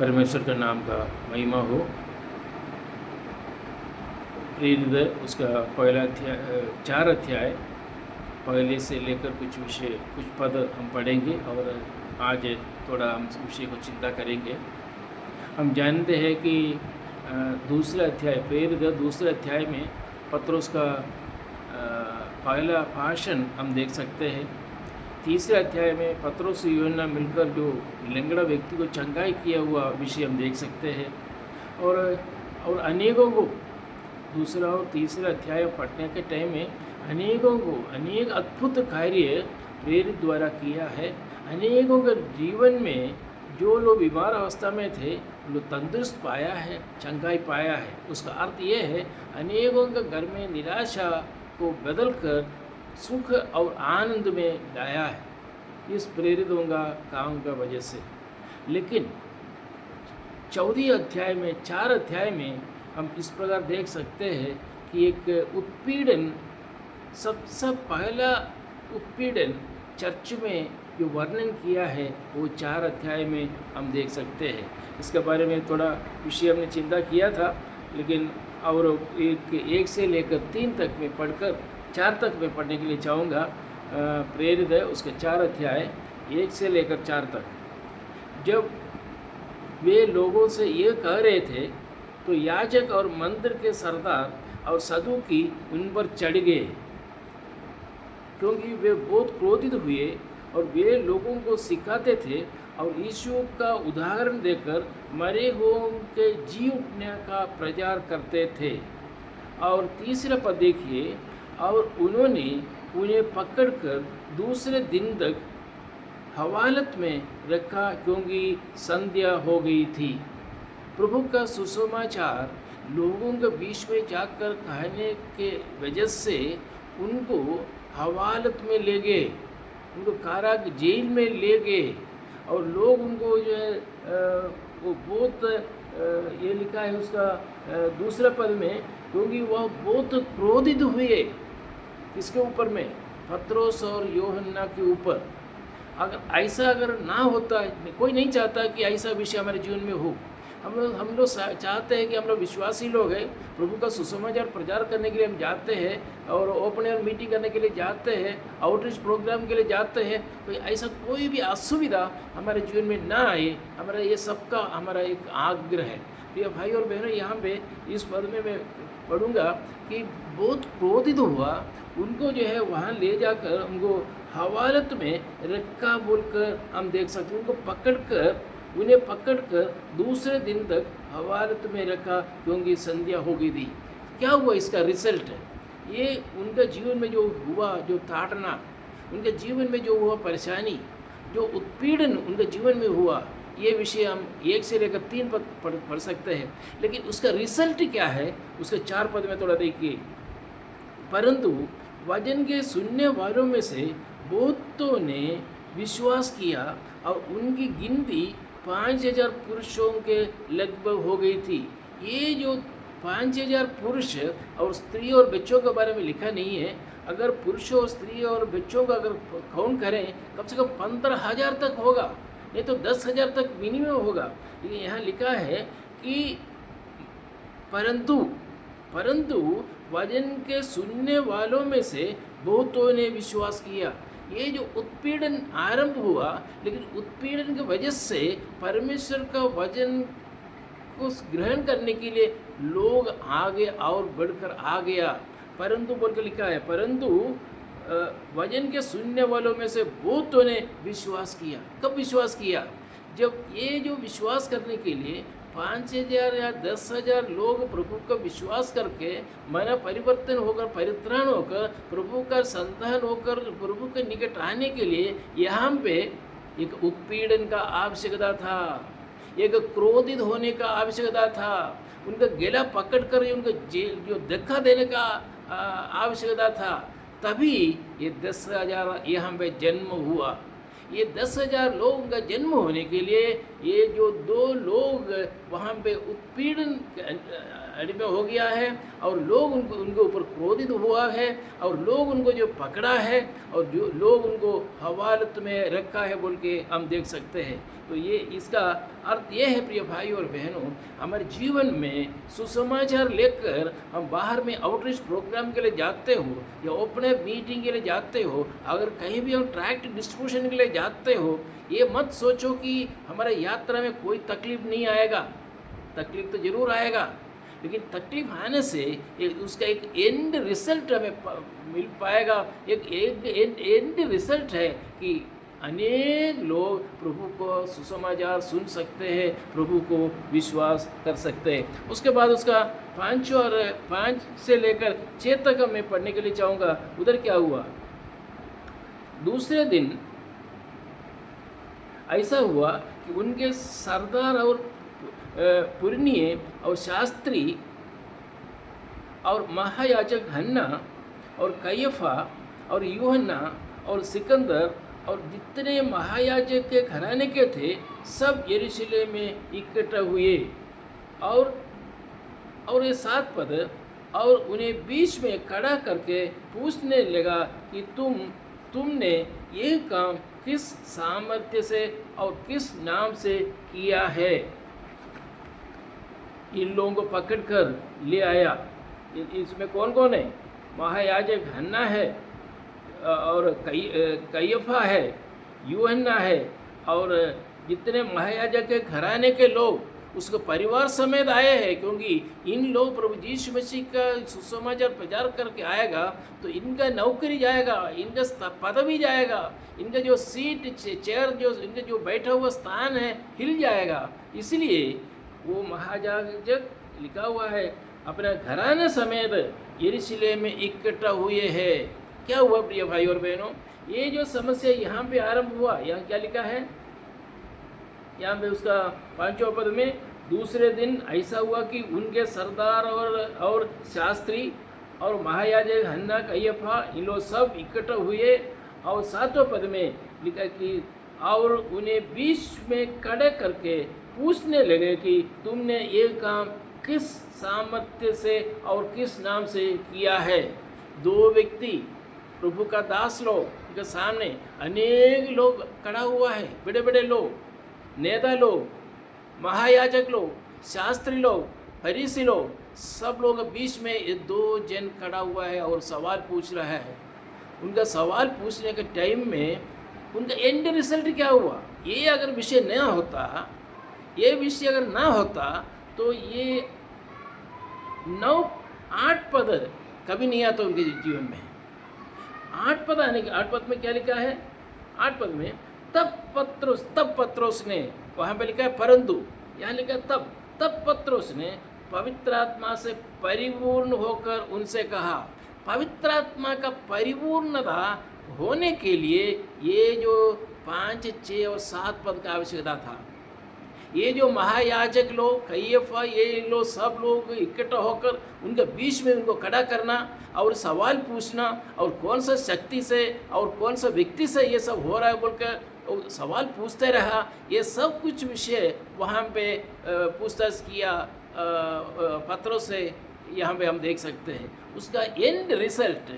परमेश्वर का नाम का महिमा हो। प्रेरित उसका पहला अध्याय 4 अध्याय पहले से लेकर कुछ विषय कुछ पद हम पढ़ेंगे और आज थोड़ा हम इस विषय को चिंता करेंगे। हम जानते हैं कि दूसरे अध्याय प्रेरित दूसरे अध्याय में पत्रोस का पहला भाषण हम देख सकते हैं। तीसरे अध्याय में पत्रोस और यूहन्ना मिलकर जो लंगड़ा व्यक्ति को चंगाई किया हुआ विषय हम देख सकते हैं। और अनेकों को दूसरा और तीसरा अध्याय पढ़ने के टाइम में अनेकों को अनेक अद्भुत कार्य प्रेरित द्वारा किया है। अनेकों के जीवन में जो लोग बीमार अवस्था में थे लोग तंदुरुस्त पाया है, चंगाई पाया है। उसका अर्थ ये है अनेकों के घर में निराशा को बदलकर सुख और आनंद में लाया है इस प्रेरितों का काम का वजह से। लेकिन 14 अध्याय में 4 अध्याय में हम इस प्रकार देख सकते हैं कि एक उत्पीड़न, सबसे पहला उत्पीड़न चर्च में जो वर्णन किया है वो 4 अध्याय में हम देख सकते हैं। इसके बारे में थोड़ा विषय हमने चिंता किया था, लेकिन और एक से लेकर 3 तक में पढ़कर 4 तक में पढ़ने के लिए चाहूँगा। प्रेरित है उसके 4 अध्याय 1 से लेकर 4 तक। जब वे लोगों से ये कह रहे थे तो याजक और मंदिर के सरदार और सदूकी उन पर चढ़ गए, क्योंकि वे बहुत क्रोधित हुए और वे लोगों को सिखाते थे और यीशु का उदाहरण देकर मरे हुओं के जी उठने का प्रचार करते थे। और तीसरा पद देखिए, और उन्होंने उन्हें पकड़कर दूसरे दिन तक हवालत में रखा क्योंकि संध्या हो गई थी। प्रभु का सुसमाचार लोगों के बीच में जाकर कहने के वजह से उनको हवालत में ले गए, उनको कारागार जेल में ले गए। और लोग उनको जो है वो बहुत ये लिखा है उसका दूसरा पद में, क्योंकि वह बहुत क्रोधित हुए। किसके ऊपर में? पत्रोस और यूहन्ना के ऊपर। अगर ऐसा अगर ना होता, कोई नहीं चाहता कि ऐसा विषय हमारे जीवन में हो। हम लोग चाहते हैं कि हम लोग विश्वासी लोग हैं, प्रभु का सुसमाचार प्रचार करने के लिए हम जाते हैं और ओपन एयर मीटिंग करने के लिए जाते हैं, आउटरीच प्रोग्राम के लिए जाते हैं। तो ऐसा कोई भी असुविधा हमारे जीवन में ना आए, हमारा ये सबका हमारा एक आग्रह है। तो ये भाई और बहनों, यहाँ पे इस पद में मैं पढ़ूँगा कि बहुत क्रोधित हुआ, उनको जो है वहाँ ले जाकर उनको हवालत में रखा बोलकर हम देख सकते हैं। उन्हें पकड़कर दूसरे दिन तक हवालत में रखा क्योंकि संध्या हो गई थी। क्या हुआ? इसका रिजल्ट है ये उनके जीवन में जो हुआ, जो ताड़ना, उनके जीवन में जो हुआ परेशानी, जो उत्पीड़न उनके जीवन में हुआ, ये विषय हम 1 से लेकर 3 पद पढ़ सकते हैं। लेकिन उसका रिजल्ट क्या है उसके 4 पद में थोड़ा देखिए। परंतु वचन के सुनने वालों में से बहुतों ने विश्वास किया और उनकी गिनती 5000 पुरुषों के लगभग हो गई थी। ये जो 5000 पुरुष और स्त्री और बच्चों के बारे में लिखा नहीं है। अगर पुरुषों और स्त्री और बच्चों का अगर काउंट करें कम से कम 15,000 तक होगा, नहीं तो 10,000 तक मिनिमम होगा। लेकिन यहाँ लिखा है कि परंतु वचन के सुनने वालों में से बहुतों ने विश्वास किया। ये जो उत्पीड़न आरंभ हुआ, लेकिन उत्पीड़न की वजह से परमेश्वर का वचन को ग्रहण करने के लिए लोग आगे और बढ़कर आ गया। परंतु बोल के लिखा है, परंतु वचन के सुनने वालों में से बहुतों ने विश्वास किया। कब विश्वास किया? जब ये जो विश्वास करने के लिए 5,000 या 10,000 लोग प्रभु का विश्वास करके मन परिवर्तन होकर, परित्राण होकर, प्रभु का संतान होकर प्रभु के निकट आने के लिए यहाँ पे एक उत्पीड़न का आवश्यकता था, एक क्रोधित होने का आवश्यकता था, उनका गला पकड़कर उनको जो धक्का देने का आवश्यकता था। तभी ये 10,000 यहाँ पे जन्म हुआ। ये 10,000 लोगों का जन्म होने के लिए ये जो 2 लोग वहाँ पे उत्पीड़न अडिमे हो गया है और लोग उनके ऊपर क्रोधित हुआ है और लोग उनको जो पकड़ा है और जो लोग उनको हवालत में रखा है बोल के हम देख सकते हैं। तो ये इसका अर्थ ये है प्रिय भाई और बहनों, हमारे जीवन में सुसमाचार लेकर हम बाहर में आउटरीच प्रोग्राम के लिए जाते हो या ओपन मीटिंग के लिए जाते हो, अगर कहीं भी हम ट्रैक्ट डिस्ट्रीब्यूशन के लिए जाते हो, ये मत सोचो कि हमारे यात्रा में कोई तकलीफ नहीं आएगा। तकलीफ तो ज़रूर आएगा, लेकिन तकलीफ आने से उसका एक एंड रिजल्ट हमें मिल पाएगा। एक एंड रिजल्ट है कि अनेक लोग प्रभु को सुसमाचार सुन सकते हैं, प्रभु को विश्वास कर सकते हैं। उसके बाद उसका 5 से लेकर 6 तक मैं पढ़ने के लिए चाहूँगा। उधर क्या हुआ? दूसरे दिन ऐसा हुआ कि उनके सरदार और पुरनिये और शास्त्री और महायाजक हन्ना और कैयफा और यूहन्ना और सिकंदर और जितने महायाजक के घराने के थे सब यरूशलेम में इकट्ठा हुए। और ये 7 पद, और उन्हें बीच में खड़ा करके पूछने लगा कि तुमने ये काम किस सामर्थ्य से और किस नाम से किया है? इन लोगों को पकड़कर ले आया। इसमें कौन कौन है? महायाजक हन्ना है और कैयफा है, यूहन्ना है, और जितने महायाजक के घराने के लोग उसको परिवार समेत आए हैं, क्योंकि इन लोग प्रभु यीशु मसीह का सुसमाचार प्रचार करके आएगा तो इनका नौकरी जाएगा, इनका पदवी जाएगा, इनका जो सीट चेयर जो इनका जो बैठा हुआ स्थान है हिल जाएगा। इसलिए वो महायाजक लिखा हुआ है अपने घराने समेत यरूशलेम में इकट्ठा हुए हैं। क्या हुआ प्रिय भाई और बहनों? ये जो समस्या यहाँ पे आरंभ हुआ, यहाँ क्या लिखा है? यहाँ पे उसका 5वां पद में, दूसरे दिन ऐसा हुआ कि उनके सरदार और शास्त्री और महायाजक हन्ना कैयफा इन लोग सब इकट्ठा हुए। और 7वां पद में लिखा कि और उन्हें बीच में खड़े करके पूछने लगे कि तुमने ये काम किस सामर्थ्य से और किस नाम से किया है? 2 व्यक्ति प्रभु का दास लोग के सामने अनेक लोग खड़ा हुआ है, बड़े बड़े लोग, नेता लोग, महायाजक लोग, शास्त्री लोग, फरीसी लोग, सब लोग बीच में ये 2 जन खड़ा हुआ है और सवाल पूछ रहा है। उनका सवाल पूछने के टाइम में उनका एंड रिजल्ट क्या हुआ? ये अगर विषय न होता, ये विषय अगर ना होता तो ये 9-8 पद कभी नहीं आता उनके जीवन में। 8 पद आने के 8 पद में क्या लिखा है? 8 पद में तब पत्रोस ने, वहाँ पे लिखा है परंतु, यहाँ लिखा है तब पत्रोस ने पवित्र आत्मा से परिपूर्ण होकर उनसे कहा। पवित्र आत्मा का परिपूर्णता होने के लिए ये जो 5, 6 और 7 पद का आवश्यकता था। ये जो महायाजक लोग, कैयफा, ये लोग सब लोग इकट्ठा होकर उनके बीच में उनको खड़ा करना और सवाल पूछना, और कौन सा शक्ति से और कौन सा व्यक्ति से ये सब हो रहा है बोलकर सवाल पूछते रहा। ये सब कुछ विषय वहाँ पे पूछताछ किया पत्रों से, यहाँ पे हम देख सकते हैं। उसका एंड रिजल्ट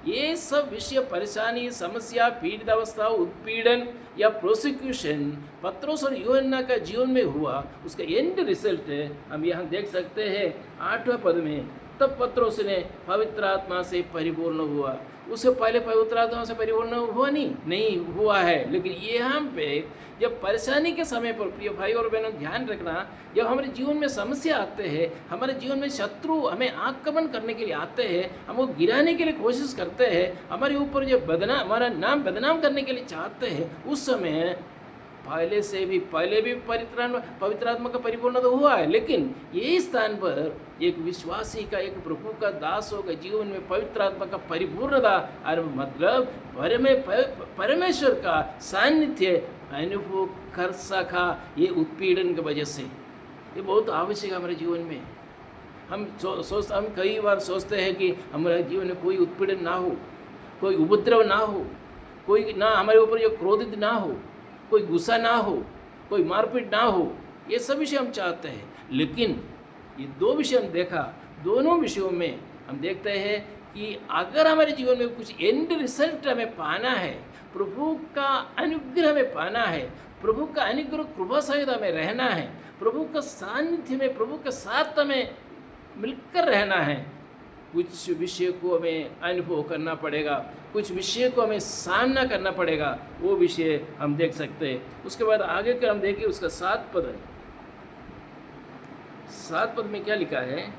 ये सब विषय, परेशानी, समस्या, पीड़ित अवस्था, उत्पीड़न या प्रोसिक्यूशन पत्रोस और यूहन्ना का जीवन में हुआ, उसका एंड रिजल्ट हम यहाँ देख सकते हैं 8वें पद में। तब पत्रोस ने पवित्र आत्मा से परिपूर्ण हुआ। उससे पहले पवित्र आत्मा से परिपूर्ण हुआ नहीं हुआ है। लेकिन यहाँ पे जब परेशानी के समय पर प्रिय भाई और बहनों ध्यान रखना, जब हमारे जीवन में समस्या आते हैं, हमारे जीवन में शत्रु हमें आक्रमण करने के लिए आते हैं, हमको गिराने के लिए कोशिश करते हैं, हमारे ऊपर जो हमारा नाम बदनाम करने के लिए चाहते हैं, उस समय पहले भी पवित्र आत्मा का परिपूर्ण तो हुआ है। लेकिन ये स्थान पर एक विश्वासी का, एक प्रभु का दासों का जीवन में पवित्र आत्मा का परिपूर्णता, और मतलब परमेश्वर का सानिध्य अनुभव कर सका, ये उत्पीड़न की वजह से। ये बहुत आवश्यक है हमारे जीवन में। हम कई बार सोचते हैं कि हमारे जीवन में कोई उत्पीड़न ना हो, कोई उपद्रव ना हो, कोई ना हमारे ऊपर जो क्रोधित ना हो, कोई गुस्सा ना हो, कोई मारपीट ना हो, ये सब विषय हम चाहते हैं। लेकिन ये दो विषय हम देखा। दोनों विषयों में हम देखते हैं कि अगर हमारे जीवन में कुछ एंड रिजल्ट हमें पाना है, प्रभु का अनुग्रह हमें पाना है, प्रभु का अनुग्रह कृपा सहित हमें रहना है, प्रभु का सानिध्य में प्रभु के साथ हमें मिलकर रहना है, कुछ विषय को हमें अनुभव करना पड़ेगा, कुछ विषय को हमें सामना करना पड़ेगा। वो विषय हम देख सकते हैं। उसके बाद आगे का हम देखें, उसका 7 पद है। 7 पद में क्या लिखा है?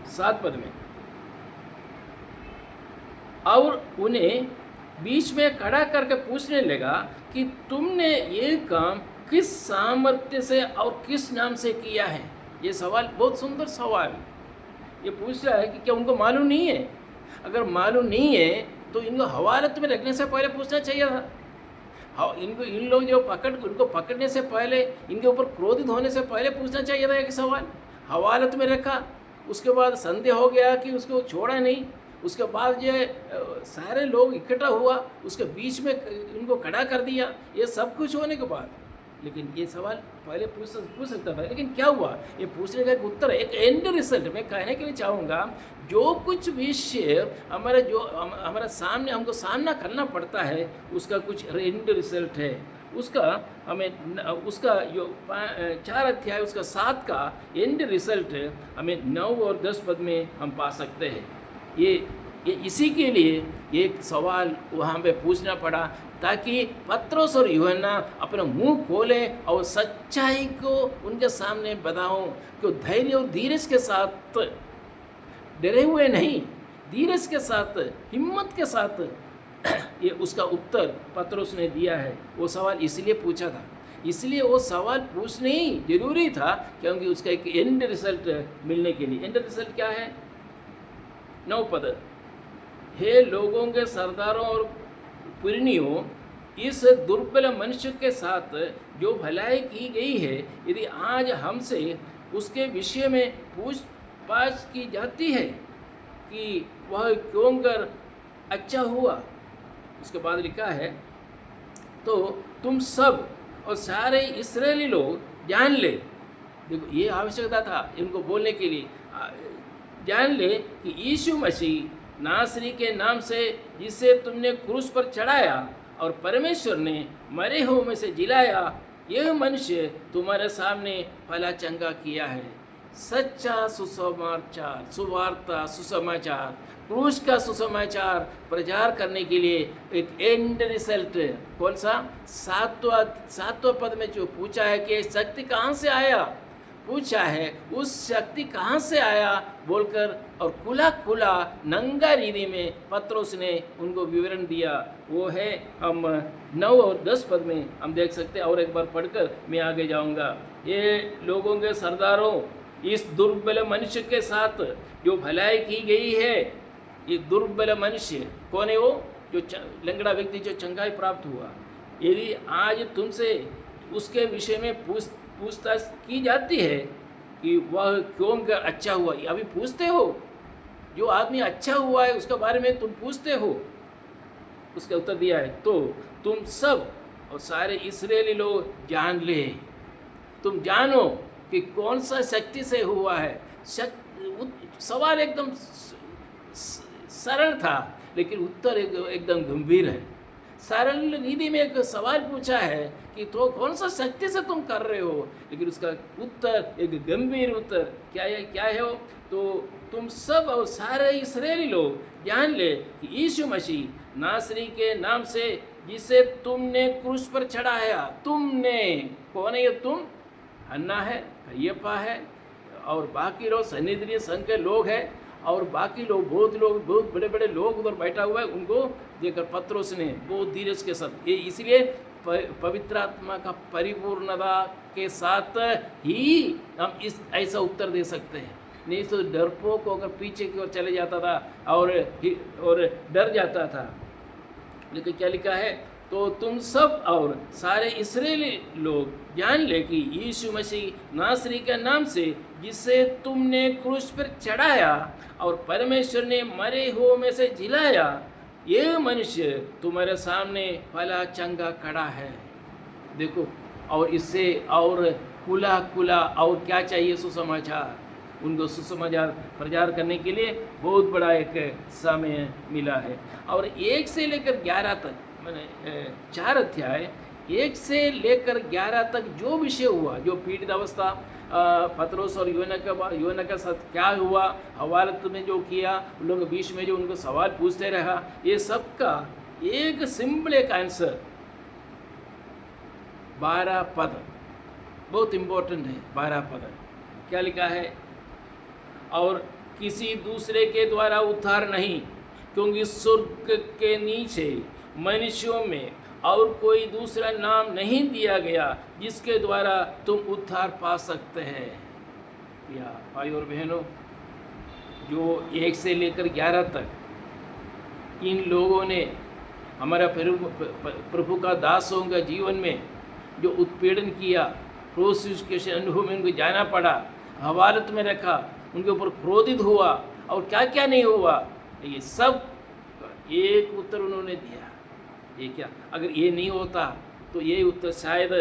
7 पद में, और उन्हें बीच में खड़ा करके पूछने लगा कि तुमने ये काम किस सामर्थ्य से और किस नाम से किया है। ये सवाल बहुत सुंदर सवाल ये पूछ रहा है कि क्या उनको मालूम नहीं है? अगर मालूम नहीं है तो इनको हवालत में रखने से पहले पूछना चाहिए था। हाँ, इन लोग जो उनको पकड़ने से पहले, इनके ऊपर क्रोधित होने से पहले पूछना चाहिए था एक सवाल। हवालत में रखा, उसके बाद संदेह हो गया कि उसको छोड़ा नहीं, उसके बाद जो सारे लोग इकट्ठा हुआ, उसके बीच में इनको खड़ा कर दिया। ये सब कुछ होने के बाद लेकिन ये सवाल पहले पूछ सकता था, लेकिन क्या हुआ? ये पूछने का एक उत्तर है, एक एंड रिजल्ट। मैं कहने के लिए चाहूँगा, जो कुछ विषय हमारा सामने हमको सामना करना पड़ता है, उसका कुछ एंड रिजल्ट है। उसका हमें उसका जो 4 अध्याय उसका 7 का एंड रिजल्ट हमें 9 और 10 पद में हम पा सकते हैं। ये इसी के लिए एक सवाल वहाँ पे पूछना पड़ा, ताकि पत्रोस और यूहन्ना अपना मुंह खोले और सच्चाई को उनके सामने बताओ कि धैर्य और धीरज के साथ, डरे हुए नहीं, धीरज के साथ, हिम्मत के साथ ये उसका उत्तर पत्रोस ने दिया है। वो सवाल इसलिए पूछा था, इसलिए वो सवाल पूछने ही जरूरी था, क्योंकि उसका एक एंड रिजल्ट मिलने के लिए। एंड रिजल्ट क्या है? 9 पद, हे लोगों के सरदारों और पुरनियों, इस दुर्बल मनुष्य के साथ जो भलाई की गई है, यदि आज हमसे उसके विषय में पूछताछ की जाती है कि वह क्यों कर अच्छा हुआ। उसके बाद लिखा है, तो तुम सब और सारे इस्राएली लोग जान ले। देखो, ये आवश्यकता था इनको बोलने के लिए, जान ले कि यीशु मसीह नासरी के नाम से, जिसे तुमने क्रूस पर चढ़ाया और परमेश्वर ने मरे हुओं में से जिलाया, यह मनुष्य तुम्हारे सामने भला चंगा किया है। सच्चा सुवार्ता सुसमाचार, क्रूस का सुसमाचार प्रचार करने के लिए एक एंड रिजल्ट कौन सा? 7वां पद में जो पूछा है कि शक्ति कहाँ से आया, पूछा है उस शक्ति कहाँ से आया बोलकर, और खुला नंगा रीति में पत्रोस ने उनको विवरण दिया। वो है हम 9 और 10 पद में हम देख सकते हैं। और एक बार पढ़कर मैं आगे जाऊंगा। ये लोगों के सरदारों, इस दुर्बल मनुष्य के साथ जो भलाई की गई है, ये दुर्बल मनुष्य कौन है? वो जो लंगड़ा व्यक्ति जो चंगाई प्राप्त हुआ, यदि आज तुमसे उसके विषय में पूछताछ की जाती है कि वह क्यों कर अच्छा हुआ, अभी पूछते हो? जो आदमी अच्छा हुआ है उसके बारे में तुम पूछते हो? उसका उत्तर दिया है, तो तुम सब और सारे इस्राएली लोग जान ले, तुम जानो कि कौन सा शक्ति से हुआ है। सवाल एकदम सरल था, लेकिन उत्तर एकदम गंभीर है। सरल रीति में एक सवाल पूछा है कि तो कौन सा शक्ति से तुम कर रहे हो, लेकिन उसका उत्तर एक गंभीर उत्तर क्या है वो? तो तुम सब और सारे इस्राएली लोग जान ले कि यीशु मसीह नासरी के नाम से, जिसे तुमने क्रूस पर चढ़ाया, तुमने, कौन है ये तुम? हन्ना है, कय्यफा है और बाकी लोग सन्निधिरीय संघ के लोग हैं, और बाकी लोग बहुत बड़े बड़े लोग उधर बैठा हुआ है। उनको देखकर पत्रोस ने बहुत धीरज के साथ, ये इसलिए पवित्र आत्मा का परिपूर्णता के साथ ही हम इस ऐसा उत्तर दे सकते हैं। नहीं तो डरपोक होकर पीछे की ओर चले जाता था और डर जाता था। लेकिन क्या लिखा है? तो तुम सब और सारे इस्राएली लोग जान ले कि यीशु मसीह नासरी के नाम से, जिसे तुमने क्रूस पर चढ़ाया और परमेश्वर ने मरे हुओं में से जिलाया, ये मनुष्य तुम्हारे सामने भला चंगा खड़ा है। देखो, और इससे और खुला खुला और क्या चाहिए सुसमाचार, उनको सुसमाचार प्रचार करने के लिए बहुत बड़ा एक समय मिला है। और 1 से लेकर 11 तक, मैंने 4 अध्याय 1 से लेकर 11 तक जो विषय हुआ, जो पीड़ित अवस्था पतरस और योना का साथ क्या हुआ, हवालत में जो किया, उन लोगों के बीच में जो उनको सवाल पूछते रहा, ये सब का एक सिंपल एक आंसर 12 पद बहुत इम्पोर्टेंट है। 12 पद क्या लिखा है, और किसी दूसरे के द्वारा उद्धार नहीं, क्योंकि स्वर्ग के नीचे मनुष्यों में और कोई दूसरा नाम नहीं दिया गया जिसके द्वारा तुम उद्धार पा सकते हैं। या भाई और बहनों, जो 1 से लेकर 11 तक इन लोगों ने हमारा प्रभु का दासों का जीवन में जो उत्पीड़न किया, प्रोसिक्यूशन अनुभव में उनको जाना पड़ा, हवालत में रखा, उनके ऊपर क्रोधित हुआ और क्या क्या नहीं हुआ, ये सब एक उत्तर उन्होंने दिया। ये क्या, अगर ये नहीं होता तो ये उत्तर शायद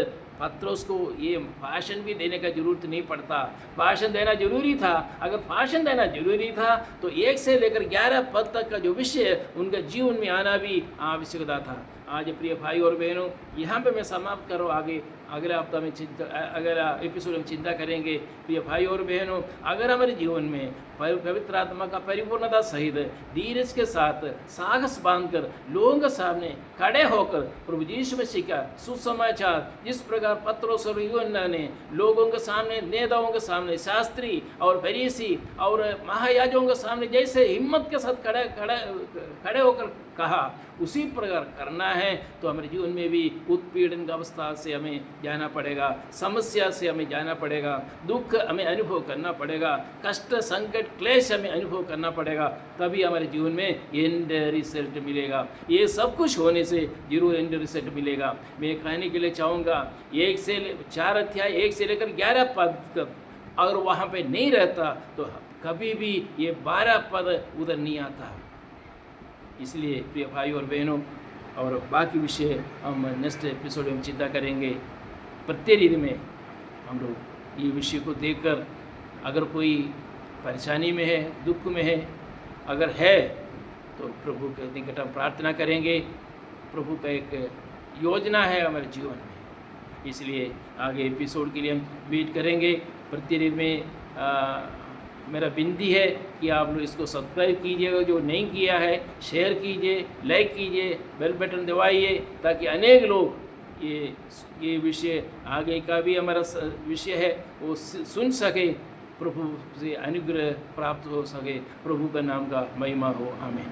पतरस को ये भाषण भी देने का जरूरत नहीं पड़ता। भाषण देना जरूरी था। अगर भाषण देना जरूरी था तो 1 से लेकर 11 पद तक का जो विषय उनके जीवन में आना भी आवश्यकता था। आज प्रिय भाई और बहनों, यहाँ पे मैं समाप्त करूँ, आगे अगले हफ्ता में अगला एपिसोड में चिंता करेंगे। प्रिय भाई और बहनों, अगर हमारे जीवन में पवित्र आत्मा का परिपूर्णता सहित धीरज के साथ साहस बांधकर लोगों के सामने खड़े होकर प्रभु यीशु मसीह का सुसमाचार, जिस प्रकार पतरस और यूहन्ना ने लोगों के सामने, नेताओं के सामने, शास्त्री और फरीसी और महायाजकों के सामने जैसे हिम्मत के साथ खड़े होकर कहा, उसी प्रकार करना है तो हमारे जीवन में भी उत्पीड़न की अवस्था से हमें जाना पड़ेगा, समस्या से हमें जाना पड़ेगा, दुख हमें अनुभव करना पड़ेगा, कष्ट, संकट, क्लेश हमें अनुभव करना पड़ेगा, तभी हमारे जीवन में एंड रिजल्ट मिलेगा। ये सब कुछ होने से जरूर एंड रिजल्ट मिलेगा। मैं कहने के लिए चाहूँगा 1 से 4 अध्याय 1 से लेकर 11 पद तक अगर वहाँ पे नहीं रहता तो कभी भी ये 12 पद उधर नहीं आता। इसलिए प्रिय भाई और बहनों, और बाकी विषय हम नेक्स्ट एपिसोड में चिंता करेंगे। प्रत्येक दिन में हम लोग ये विषय को देखकर अगर कोई परेशानी में है, दुख में है, अगर है तो प्रभु के निकट हम प्रार्थना करेंगे। प्रभु का एक योजना है हमारे जीवन में, इसलिए आगे एपिसोड के लिए हम वेट करेंगे। प्रतिदिन में मेरा विनती है कि आप लोग इसको सब्सक्राइब कीजिएगा, जो नहीं किया है शेयर कीजिए, लाइक कीजिए, बेल बटन दबाइए, ताकि अनेक लोग ये विषय आगे का भी हमारा विषय है वो सुन सके, प्रभु से अनुग्रह प्राप्त हो सके। प्रभु का नाम का महिमा हो। आमीन।